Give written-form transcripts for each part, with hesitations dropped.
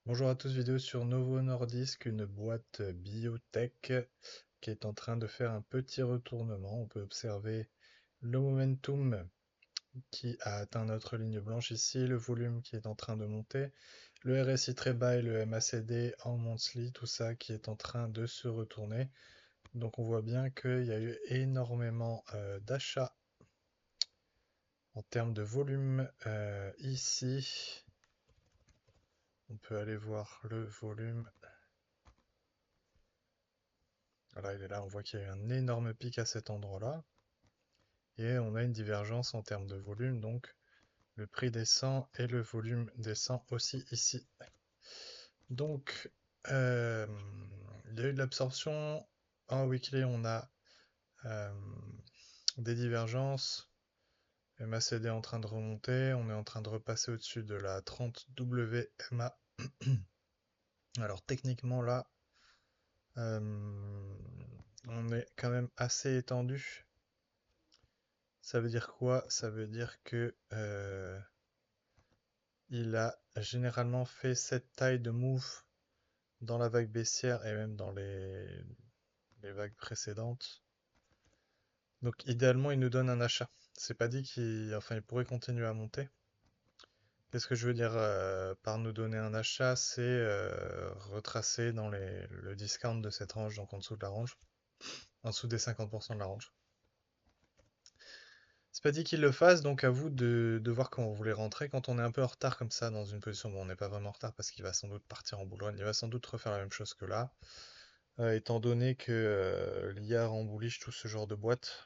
Bonjour à tous, vidéo sur Novo Nordisk, une boîte biotech qui est en train de faire un petit retournement. On peut observer le momentum qui a atteint notre ligne blanche ici, le volume qui est en train de monter, le RSI très bas et le MACD en monthly, tout ça qui est en train de se retourner. Donc on voit bien qu'il y a eu énormément d'achats en termes de volume ici. On peut aller voir le volume. Voilà, il est là, on voit qu'il y a eu un énorme pic à cet endroit-là. Et on a une divergence en termes de volume, donc le prix descend et le volume descend aussi ici. Donc, euh, il y a eu de l'absorption. En weekly, on a euh, des divergences. MACD est en train de remonter. On est en train de repasser au-dessus de la 30 WMA. Alors techniquement là, euh, on est quand même assez étendu. Ça veut dire quoi? Ça veut dire que il a généralement fait cette taille de move dans la vague baissière et même dans les vagues précédentes. Donc idéalement, il nous donne un achat. C'est pas dit il pourrait continuer à monter. Qu'est-ce que je veux dire par nous donner un achat? C'est retracer dans le discount de cette range, donc en dessous de la range, en dessous des 50% de la range. C'est pas dit qu'il le fasse, donc à vous de voir comment vous voulez rentrer. Quand on est un peu en retard comme ça dans une position, bon, on n'est pas vraiment en retard parce qu'il va sans doute partir en bull run, il va sans doute refaire la même chose que là, étant donné que l'IA rembouliche tout ce genre de boîte.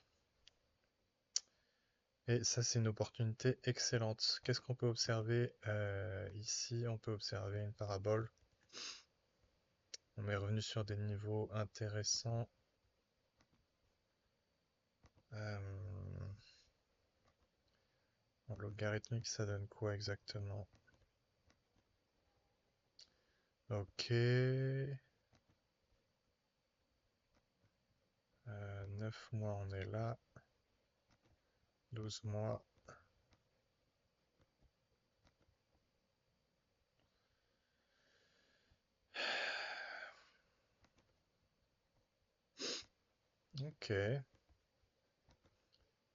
Et ça, c'est une opportunité excellente. Qu'est-ce qu'on peut observer ici? On peut observer une parabole. On est revenu sur des niveaux intéressants. Euh, En logarithmique, ça donne quoi exactement? Ok. 9 mois, on est là. 12 mois. Ok.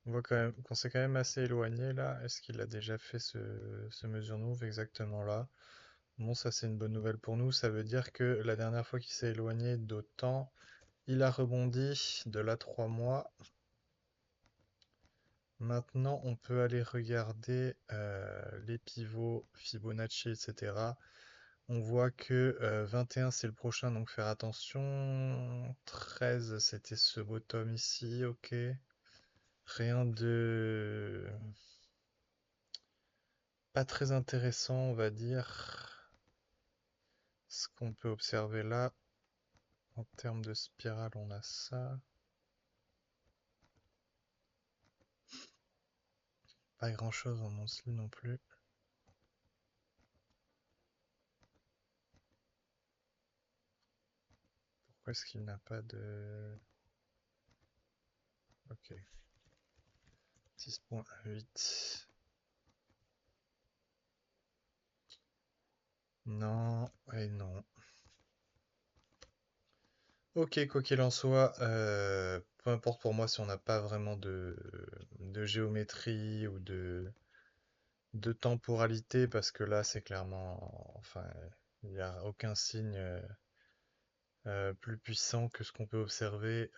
On voit quand même qu'on s'est quand même assez éloigné là. Est-ce qu'il a déjà fait ce mesure move exactement là? Bon, ça c'est une bonne nouvelle pour nous. Ça veut dire que la dernière fois qu'il s'est éloigné d'autant, il a rebondi de là 3 mois. Maintenant, on peut aller regarder les pivots, Fibonacci, etc. On voit que 21 c'est le prochain, donc faire attention. 13 c'était ce bottom ici, ok. Rien de pas très intéressant, on va dire. Ce qu'on peut observer là, en termes de spirale, on a ça. Pas grand-chose en monthly non plus. Pourquoi est-ce qu'il n'a pas de... Ok. 6.8. Non, et non. Ok, quoi qu'il en soit, peu importe pour moi si on n'a pas vraiment de géométrie ou de temporalité, parce que là c'est clairement, enfin, il n'y a aucun signe plus puissant que ce qu'on peut observer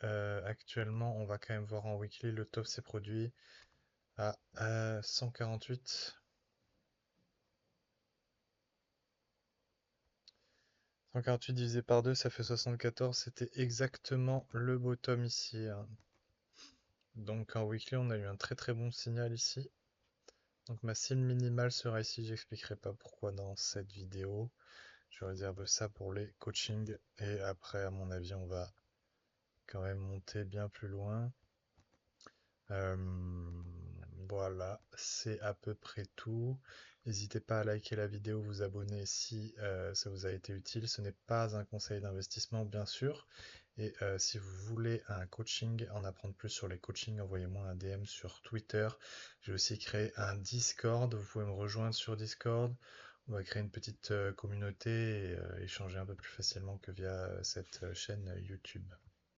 actuellement. On va quand même voir en weekly, le top s'est produit à 148. 148 divisé par 2, ça fait 74. C'était exactement le bottom ici, hein. Donc en weekly, on a eu un très très bon signal ici. Donc ma cible minimale sera ici. J'expliquerai pas pourquoi dans cette vidéo. Je réserve ça pour les coachings. Et après, à mon avis, on va quand même monter bien plus loin. Euh, voilà, c'est à peu près tout. N'hésitez pas à liker la vidéo, vous abonner si ça vous a été utile. Ce n'est pas un conseil d'investissement, bien sûr. Et si vous voulez un coaching, en apprendre plus sur les coachings, envoyez-moi un DM sur Twitter. J'ai aussi créé un Discord. Vous pouvez me rejoindre sur Discord On va créer une petite communauté et échanger un peu plus facilement que via cette chaîne YouTube.